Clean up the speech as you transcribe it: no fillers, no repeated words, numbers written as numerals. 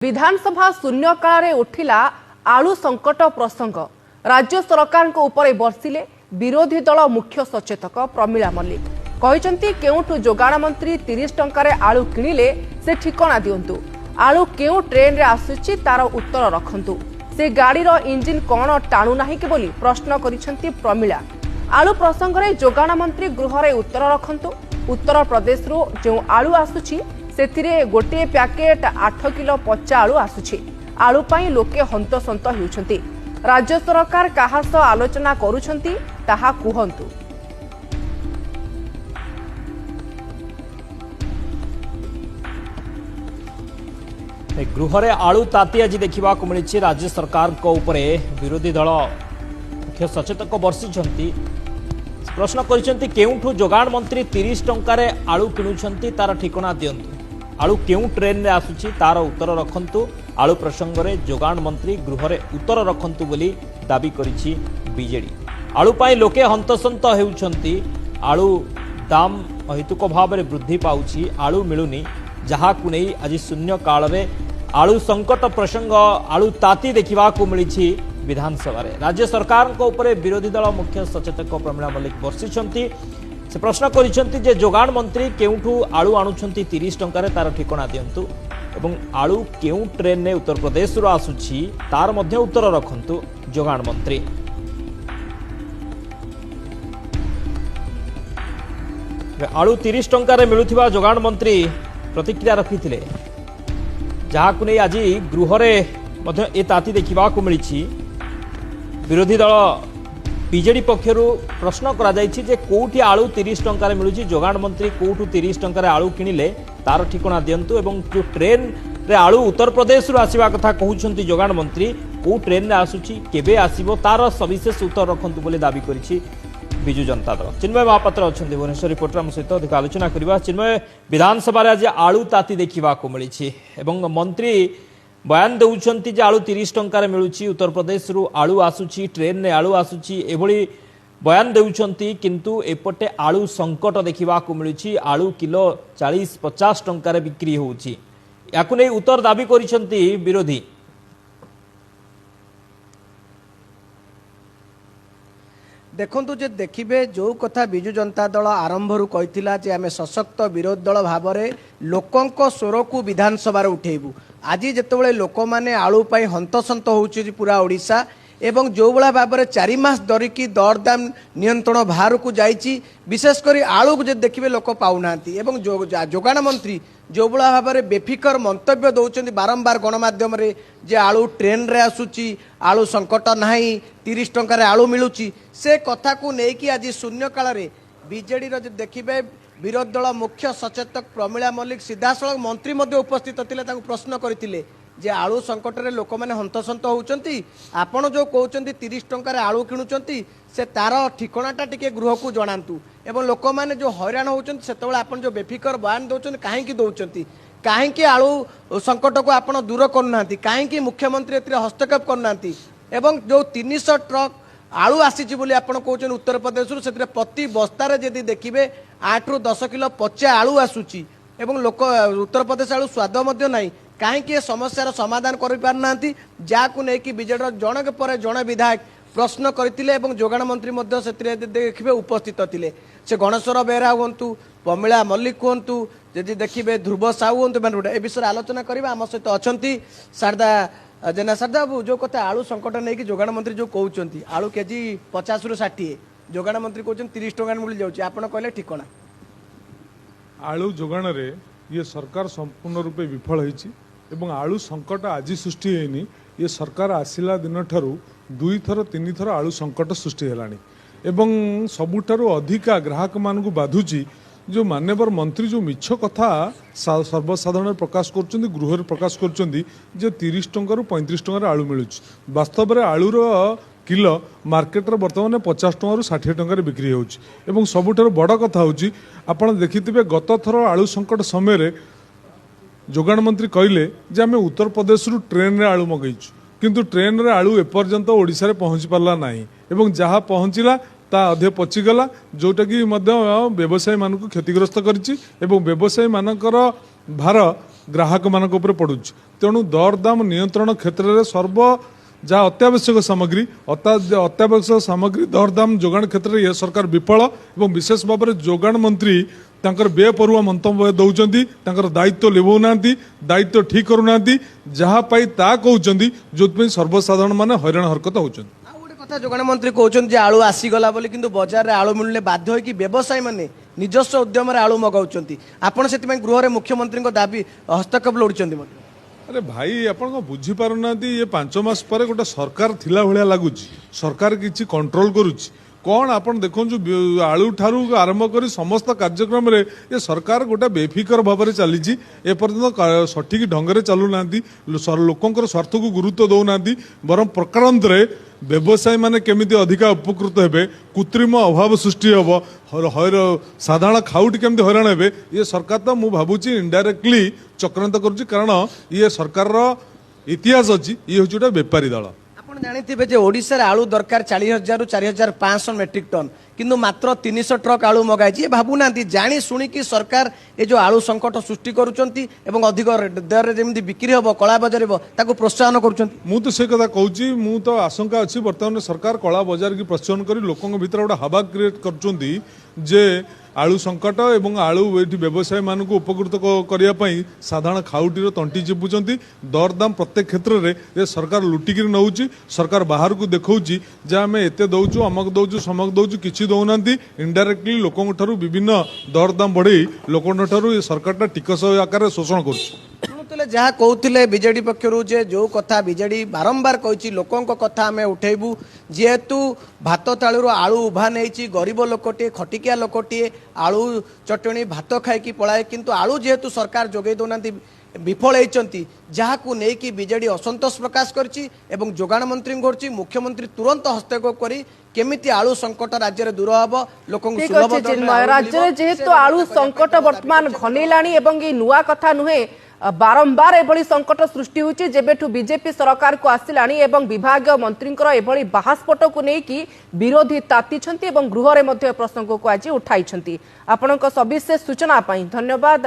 विधानसभा शून्यकाल उठिला आलू संकट प्रसंग। राज्य सरकार उपरे बर्षिले विरोधी दल मुख्य सचेतक प्रमिला मल्लिक कहते केउठु जोगाण मंत्री 30 टंकार आलू किणिले से ठिकना दिंतु। आलू केउ ट्रेन रे आसुची तार उत्तर रखंतु। से गाड़ीर इंजिन कौन टाणु नाही कि बोली प्रश्न करिसेंती प्रमिला। आलू प्रसंग रे जोगाण मंत्री गृह रे उत्तर रखंतु। उत्तर प्रदेश रो जो आलू आसुची सेथिरे गोटे पैकेट 8 किलो पचा आलू आसुची। आलू पाई लोके हंतसंत हेउछंती। राज्य सरकार काहा सह आलोचना करूछंती ताहा कुहंतु। गृह रे आलू ताती आज देखा मिली। राज्य सरकार को उपरे विरोधी दल मुख्य सचेतक बर्षिंट प्रश्न कर जोगाण मंत्री 30 टंकार आलू किणुंट तार ठिकना दिंतु। आलू केउ ट्रेन रे आसुची तार उत्तर रखंतु। आलू प्रसंग रे जोगाण मंत्री गृह रे उत्तर रखंतु बोली दाबी करिछि बीजेडी। आलू पाई लोके हंतसंत हेउछंती। आलू दाम अहेतुक भाव में वृद्धि पाउछि। आलू मिलुनी जहाकु नै आज शून्य काल रे आलू संकट प्रसंग आलू ताती देखा मिली। विधानसभा रे राज्य सरकार को उपरे विरोधी दल मुख्य सचेतक प्रमिला मल्लिक बर्षिंट से प्रश्न कर जोगाण मंत्री केउठु आलू आणुछंती 30 टंकार तार ठिकना दिंतु एवं आलू केउ ट्रेन ने उत्तर प्रदेश रो आसुछि तार मध्य उत्तर रखंतु जोगाण मंत्री। आलू 30 टंकार मिलुथिबा जोगाण मंत्री प्रतिक्रिया रखिथिले जहाकु नै आज गृह रे मध्य ए ताती देखा मिली। विरोधी दल बीजेडी पक्षर प्रश्न कर कोठी आलू 30 टंकार मिलूँ। जोगाण मंत्री कोठू 30 टंकार आलू किणिले तार ठिकना दिंतु एवं जो ट्रेन रे आलू उत्तर प्रदेश रू आसवा कथा कहउछंती जोगाण मंत्री को ट्रेन रे आसुची केबे आसीबो तार सविशेष उत्तर रखंतु बोली दाबी करिछि बिजू जनता दल। चिन्मय महापात्र अछंती भुवनेश्वर रिपोर्टर हम सहित अधिक आलोचना करबा। चिन्मय, विधानसभा रे आज आलू ताती देखा मिली एवं मंत्री बयान दौरान आलू 30 टंकार मिलूँ। उत्तर प्रदेश रू आलू आसुची ट्रेन रे आलू आसुची एभली बयान दौरान किंतु एपटे आलू संकट देखा मिलूँ। आलू किलो 40-50 टंकार बिक्री होउची। याकु नै उत्तर दाबी करिसेंती विरोधी। देखु जे देखिए जो कथा विजु जनता दल आरंभ कहला जे आमे सशक्त विरोधी दल भाव में लोकों स्वर को विधानसभा उठेबू। आज जिते लोक मैंने आलू पाई हंतसंत होउछि पूरा ओडिशा एवं जो भाया भाव में 4 मास धरिकी दरदाम नियंत्रण बाहर को जाइछि। विशेषकर आलू को देखिए लोक पाऊना एवं जोगाण मंत्री जो भाया भाव में बेफिकर मंतव्य दौरान बारंबार गणमाध्यम जे आलू ट्रेन रे आसुची आलू संकट नाही 30 टंकार आलू मिलूची से कथा को लेकिन आज शून्य काल रे बीजेडी देखिए विरोधी दल मुख्य सचेतक प्रमिला मल्लिक सीधासलख मंत्री उपस्थित थे प्रश्न करते जे आलू संकट रे लोक मैंने हंतसंत होउचंती आपण जो कहउचंती 30 टंकार आलू किणुचंती से तार ठिकनाटा टिके गृह को जणांतु एवं लोक मैंने जो हैरान होउचंती सेतबेले आपण जो बेफिकर बयान दउचंती काहेकि दउचंती काहेकि आलू संकट को आपण दूर करनांती काहेकि मुख्यमंत्री एतिरे हस्तक्षेप करनांती एवं जो 300 ट्रक आलू आसीची बोली आपण कहउचन उत्तर प्रदेश रु सेतिरे प्रति बस्तारे जदि देखिबे 8 ରୁ 10 किलो पचा आलू आसुची एवं लोक उत्तर प्रदेश आलू स्वाद मध्य नाही कहीं समस्यार समाधान करना जहाँ नहीं विजेडर जनक पर जड़े विधायक प्रश्न करते जोगाण मंत्री देखिए उपस्थित थे से गणेश्वर बेहरा हूँ प्रमिला मल्लिक हूँ जदि देखिए ध्रुव साहू हूँ ए विषय आलोचना करवा। आम सहित अच्छा शारदा जेना शारदा बाबू जो कथा आलू संकट नहीं कि जोगाण मंत्री जो कहते आलू केजी 50 ରୁ 60 जोगाण मंत्री कहते 30 टंका मिल जाऊँगी आप कहले ठिकना आलू जोगाण ये सरकार संपूर्ण रूपे विफल होती एवं आलू संकट आज सृष्टि होनी ये सरकार आसिला दिन ठारू 2 थर 3 थर आलू संकट सृष्टि है एवं सबुठारु अधिका ग्राहक मान को बाधुची जो मान्यवर मंत्री जो मिछ कथा सर्वसाधारण प्रकाश कर गृह प्रकाश कर 30 टंका 35 टंकार आलू मिलूँ। वास्तव में आलूर किलो मार्केट रे बर्तमान 50 टंका 60 टंकार बिक्री होउछि। सबुठारु बड़ कथा होउछि आपण देखिथिबे गत थर आलू संकट समय जोगाण मंत्री कहले जे आमे उत्तर प्रदेश रु ट्रेन रे आलू मगैछु किंतु ट्रेन रे आलू एपर्यंत ओडिशा रे पहुंची पारला नाही एवं जहाँ पहुंचला ता अधे पचिगला जोटा कि व्यवसायी मानक क्षतिग्रस्त करिछि एवं व्यवसायी मानकर भार ଗ୍ରାହକ ମାନଙ୍କ ଉପରେ ପଡୁଛି। ତେଣୁ ଦରଦାମ ନିୟନ୍ତ୍ରଣ କ୍ଷେତ୍ରରେ ସର୍ବ ଯାହା ଅତ୍ୟାବଶ୍ୟକ ସାମଗ୍ରୀ ଦରଦାମ ଯୋଗାଣ କ୍ଷେତ୍ରରେ ଏ ସରକାର ବିଫଳ ଏବଂ ବିଶେଷ ଭାବରେ ଯୋଗାଣ ମନ୍ତ୍ରୀ ତାଙ୍କର ବେପରୁଆ ମନ୍ତବ୍ୟ ଦେଉଛନ୍ତି, ତାଙ୍କର ଦାୟିତ୍ୱ ଲିଭଉନାହାନ୍ତି, ଦାୟିତ୍ୱ ଠିକ୍ କରୁନାହାନ୍ତି, ଯାହା ପାଇ ତା କହୁଛନ୍ତି, ଯୋଉଥିପାଇଁ ସର୍ବସାଧାରଣ ମାନେ ହଇରାଣ ହରକତ ହଉଛନ୍ତି। ଆଉ ଗୋଟେ କଥା ଯୋଗାଣ ମନ୍ତ୍ରୀ କହୁଛନ୍ତି ଯେ ଆଳୁ ଆସିଗଲା ବୋଲି, କିନ୍ତୁ ବଜାରରେ ଆଳୁ ମିଳିଲେ ବାଧ୍ୟ ହୋଇକି ବ୍ୟବସାୟୀ ମାନେ ନିଜସ୍ୱ ଉଦ୍ୟମରେ ଆଳୁ ମଗାଉଛନ୍ତି। ଆପଣ ସେଥିପାଇଁ ଗୃହରେ ମୁଖ୍ୟମନ୍ତ୍ରୀଙ୍କ ଦାବି ହସ୍ତକ୍ଷେପ ଲୋଡୁଛନ୍ତି ମଧ୍ୟ। ଆରେ ଭାଇ, ଆପଣ କଣ ବୁଝିପାରୁନାହାନ୍ତି? ଏ 5 ମାସ ପରେ ଗୋଟେ ସରକାର ଥିଲା ଭଳିଆ ଲାଗୁଛି, ସରକାର କିଛି କଣ୍ଟ୍ରୋଲ କରୁଛି। କଣ ଆପଣ ଦେଖନ୍ତୁ, ଆଳୁ ଠାରୁ ଆରମ୍ଭ କରି ସମସ୍ତ କାର୍ଯ୍ୟକ୍ରମରେ ଏ ସରକାର ଗୋଟେ ବେଫିକର ଭାବରେ ଚାଲିଛି। ଏପର୍ଯ୍ୟନ୍ତ ସଠିକ ଢଙ୍ଗରେ ଚାଲୁନାହାନ୍ତି, ଲୋକଙ୍କର ସ୍ୱାର୍ଥକୁ ଗୁରୁତ୍ୱ ଦେଉନାହାନ୍ତି, ବରଂ ପ୍ରକାରାନ୍ତରେ ବ୍ୟବସାୟୀ ମାନେ କେମିତି ଅଧିକା ଉପକୃତ ହେବେ, କୃତ୍ରିମ ଅଭାବ ସୃଷ୍ଟି ହେବ, ସାଧାରଣ ଖାଉଟି କେମିତି ହଇରାଣ ହେବେ, ଇଏ ସରକାର ତ ମୁଁ ଭାବୁଛି ଇନଡାଇରେକ୍ଟଲି ଚକ୍ରାନ୍ତ କରୁଛି। କାରଣ ଇଏ ସରକାରର ଇତିହାସ ଅଛି, ଇଏ ହେଉଛି ଗୋଟେ ବେପାରୀ ଦଳ। ଆପଣ ଜାଣିଥିବେ ଯେ ଓଡ଼ିଶାରେ ଆଳୁ ଦରକାର 40,000 ରୁ 4,500 ମେଟ୍ରିକ ଟନ୍, କିନ୍ତୁ ମାତ୍ର 300 ଟ୍ରକ୍ ଆଳୁ ମଗାଇଛି। ଭାବୁନାହାନ୍ତି ଜାଣି ଶୁଣିକି ସରକାର ଏ ଯେଉଁ ଆଳୁ ସଂକଟ ସୃଷ୍ଟି କରୁଛନ୍ତି ଏବଂ ଅଧିକ ଦରରେ ଯେମିତି ବିକ୍ରି ହେବ, କଳା ବଜାର ହେବ, ତାକୁ ପ୍ରୋତ୍ସାହନ କରୁଛନ୍ତି। ମୁଁ ତ ସେ କଥା କହୁଛି, ମୁଁ ତ ଆଶଙ୍କା ଅଛି ବର୍ତ୍ତମାନ ସରକାର କଳା ବଜାରକୁ ପ୍ରୋତ୍ସାହନ କରି ଲୋକଙ୍କ ଭିତରେ ଗୋଟେ ହାବା କ୍ରିଏଟ୍ କରୁଛନ୍ତି ଯେ ଆଳୁ ସଂକଟ ଏବଂ ଆଳୁ ଏଠି ବ୍ୟବସାୟୀ ମାନଙ୍କୁ ଉପକୃତ କରିବା ପାଇଁ ସାଧାରଣ ଖାଉଟିର ତଣ୍ଟି ଚିପୁଛନ୍ତି। ଦରଦାମ ପ୍ରତ୍ୟେକ କ୍ଷେତ୍ରରେ ଏ ସରକାର ଲୁଟିକିରି ନେଉଛି। ସରକାର ବାହାରକୁ ଦେଖାଉଛି ଯେ ଆମେ ଏତେ ଦଉଛୁ, ଅମକ ଦଉଛୁ, ସମକ ଦଉଛୁ, କିଛି ଦଉନାହାନ୍ତି। ଇନଡାଇରେକ୍ଟଲି ଲୋକଙ୍କ ଠାରୁ ବିଭିନ୍ନ ଦରଦାମ ବଢ଼େଇ ଲୋକଙ୍କ ଠାରୁ ଏ ସରକାରଟା ଟିକସ ଆକାରରେ ଶୋଷଣ କରୁଛି। ଶୁଣୁଥିଲେ ଯାହା କହୁଥିଲେ ବିଜେଡି ପକ୍ଷରୁ ଯେ ଯେଉଁ କଥା ବିଜେଡି ବାରମ୍ବାର କହିଛି, ଲୋକଙ୍କ କଥା ଆମେ ଉଠେଇବୁ। ଯେହେତୁ ଭାତ ଥାଳିରୁ ଆଳୁ ଉଭା ନେଇଛି, ଗରିବ ଲୋକଟିଏ, ଖଟିକିଆ ଲୋକଟିଏ ଆଳୁ ଚଟଣି ଭାତ ଖାଇକି ପଳାଏ, କିନ୍ତୁ ଆଳୁ ଯେହେତୁ ସରକାର ଯୋଗାଇ ଦେଉନାହାନ୍ତି, ବିଫଳ ହେଇଛନ୍ତି, ଯାହାକୁ ନେଇକି ବିଜେଡି ଅସନ୍ତୋଷ ପ୍ରକାଶ କରିଛି ଏବଂ ଯୋଗାଣ ମନ୍ତ୍ରୀଙ୍କୁ କରୁଛି ମୁଖ୍ୟମନ୍ତ୍ରୀ ତୁରନ୍ତ ହସ୍ତକ୍ଷେପ କରି କେମିତି ଆଳୁ ସଂକଟ ରାଜ୍ୟରେ ଦୂର ହେବ, ଲୋକଙ୍କୁ ସୁଲଭ ଦରରେ ରାଜ୍ୟରେ ଯେହେତୁ ଆଳୁ ସଂକଟ ବର୍ତ୍ତମାନ ଘନେଇଲାଣି ଏବଂ ଏ ନୂଆ କଥା ନୁହେଁ, ବାରंबार एभली संकट सृष्टि होची जेबेठु बीजेपी सरकार को आसिलाणी एवं विभागीय मंत्रींकर एभली बाहास्फोट को नेकी विरोधी तातीछंती एवं गृह रे मध्य प्रसंग को आज उठाइछंती। आपनक सविशेष सूचना पाई धन्यवाद।